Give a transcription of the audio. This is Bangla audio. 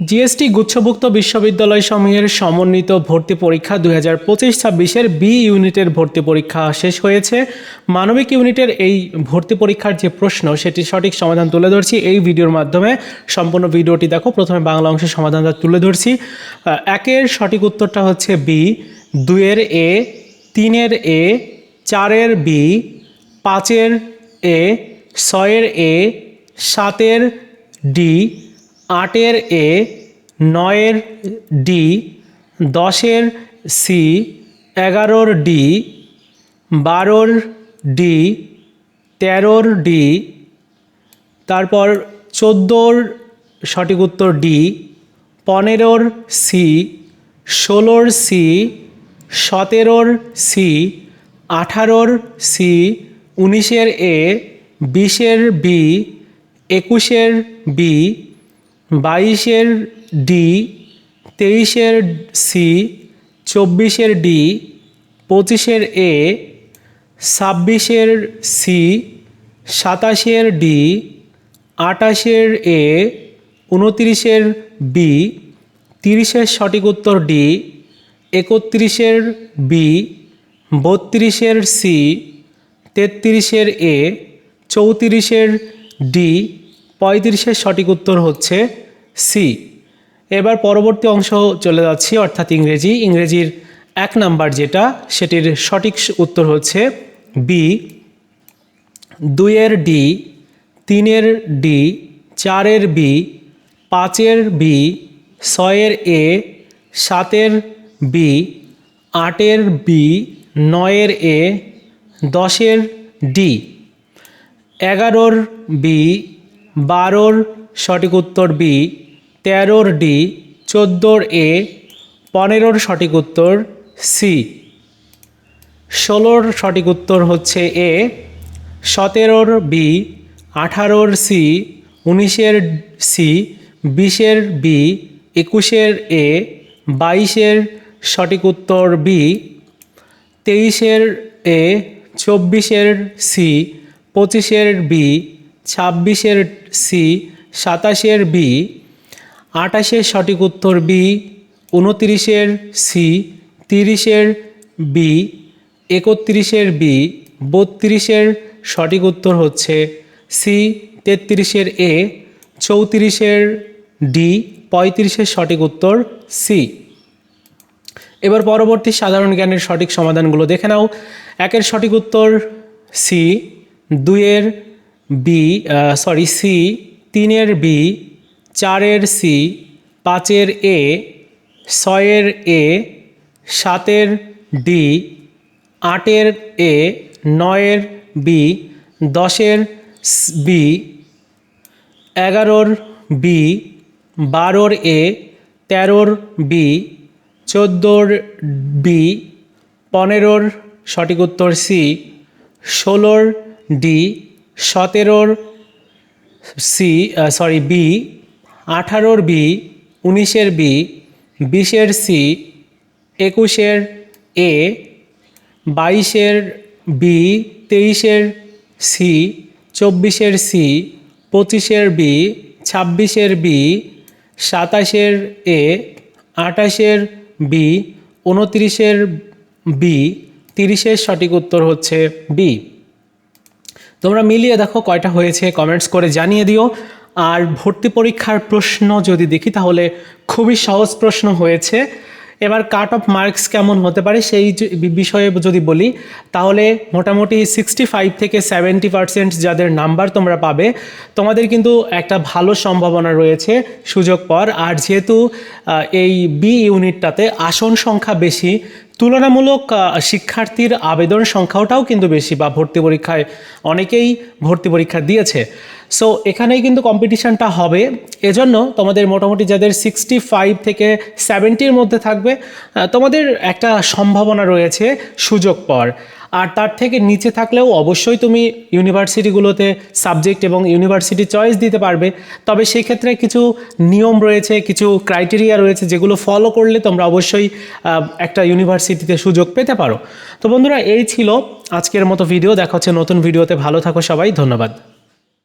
জিএসটি গুচ্ছভুক্ত বিশ্ববিদ্যালয় সমূহের সমন্বিত ভর্তি পরীক্ষা 2025-26-এর বি ইউনিটের ভর্তি পরীক্ষা শেষ হয়েছে। মানবিক ইউনিটের এই ভর্তি পরীক্ষার যে প্রশ্ন সেটির সঠিক সমাধান তুলে ধরছি এই ভিডিওর মাধ্যমে। সম্পূর্ণ ভিডিওটি দেখো। প্রথমে বাংলা অংশের সমাধানটা তুলে ধরছি। একের সঠিক উত্তরটা হচ্ছে বি, দুইয়ের এ, তিনের এ, চারের বি, পাঁচের এ, ছয়ের এ, সাতের ডি, আটের এ, নয়ের ডি, দশের সি, এগারোর ডি, বারোর ডি, তেরোর ডি, তারপর 14-র সঠিক উত্তর ডি, 15-র সি, 16-র সি, 17-র সি, 18-র সি, 19-এর এ, 20-এর বি, 21-এর বি, 22-এর ডি, 23-এর সি, 24-এর ডি, 25-এর এ, 26-এর সি, 27-এর ডি, 28-এর এ, 29-এর বি, 30-এর সঠিক উত্তর ডি, 31-এর বি, 32-এর সি, 33-এর এ, 34-এর ডি, 35-এর সঠিক উত্তর হচ্ছে সি। এবার পরবর্তী অংশ চলে যাচ্ছি, অর্থাৎ ইংরেজির 1 নাম্বার যেটা, সেটির সঠিক উত্তর হচ্ছে বি, 2-এর ডি, 3-এর ডি, 4-এর বি, 5-এর বি, 6-এর এ, 7-এর বি, 8-এর বি, 9-এর এ, 10-এর ডি, 11-র বি, 12-র সঠিক উত্তর বি, 13-র ডি, 14-র এ, 15-র সঠিক উত্তর সি, 16-র সঠিক উত্তর হচ্ছে এ, 17-র B, 18-র C, 19-এর C, 20-এর B, 21-এর A, 22-এর সঠিক উত্তর বি, 23-এর এ, 24-এর সি, 25-এর বি, 26-এর সি, 27-এর বি, 28-এর সঠিক উত্তর বি, 29-এর সি, 30-এর বি, 31-এর বি, 32-এর সঠিক উত্তর হচ্ছে সি, 33-এর এ, 34-এর ডি, 35-এর সঠিক উত্তর সি। এবার পরবর্তী সাধারণ জ্ঞানের সঠিক সমাধানগুলো দেখে নাও। 1-এর সঠিক উত্তর সি, 2-এর বি সি, 3-এর বি, 4-এর সি, 5-এর এ, 6-এর এ, 7-এর ডি, 8-এর এ, 9-এর বি, 10-এর বি, 11-র বি, 12-র এ, 13-র বি, 14-র বি, 15-র সঠিক উত্তর সি, 16-র ডি, 17-র বি, 18-র বি, 19-এর বি, 20-এর সি, 21-এর এ, 22-এর বি, 23-এর সি, 24-এর সি, 25-এর বি, 26-এর বি, 27-এর এ, 28-এর বি, 29-এর বি, 30-এর সঠিক উত্তর হচ্ছে বি। তোমরা মিলিয়ে দেখো কয়টা হয়েছে, কমেন্টস করে জানিয়ে দিও। আর ভর্তি পরীক্ষার প্রশ্ন যদি দেখি তাহলে খুবই সহজ প্রশ্ন হয়েছে। এবার কাট অফ মার্কস কেমন হতে পারে সেই বিষয়ে যদি বলি তাহলে মোটামুটি 65 থেকে 70% যাদের নাম্বার তোমরা পাবে তোমাদের কিন্তু একটা ভালো সম্ভাবনা রয়েছে সুযোগ পাওয়ার। আর যেহেতু এই বি ইউনিটটাতে আসন সংখ্যা বেশি, তুলনামূলক শিক্ষার্থীর আবেদন সংখ্যাটাও কিন্তু বেশি, বা ভর্তি পরীক্ষায় অনেকেই ভর্তি পরীক্ষা দিয়েছে। সো এখানেই কিন্তু কম্পিটিশানটা হবে। এজন্য তোমাদের মোটামুটি যাদের 65 থেকে 70-র মধ্যে থাকবে তোমাদের একটা সম্ভাবনা রয়েছে সুযোগ পাওয়ার। আর তার থেকে নিচে থাকলেও অবশ্যই তুমি ইউনিভার্সিটিগুলোতে সাবজেক্ট এবং ইউনিভার্সিটি চয়েস দিতে পারবে। তবে সেই ক্ষেত্রে কিছু নিয়ম রয়েছে, কিছু ক্রাইটেরিয়া রয়েছে যেগুলো ফলো করলে তোমরা অবশ্যই একটা ইউনিভার্সিটিতে সুযোগ পেতে পারো। তো বন্ধুরা, এই ছিল আজকের মতো ভিডিও। দেখা হচ্ছে নতুন ভিডিওতে। ভালো থাকো সবাই, ধন্যবাদ।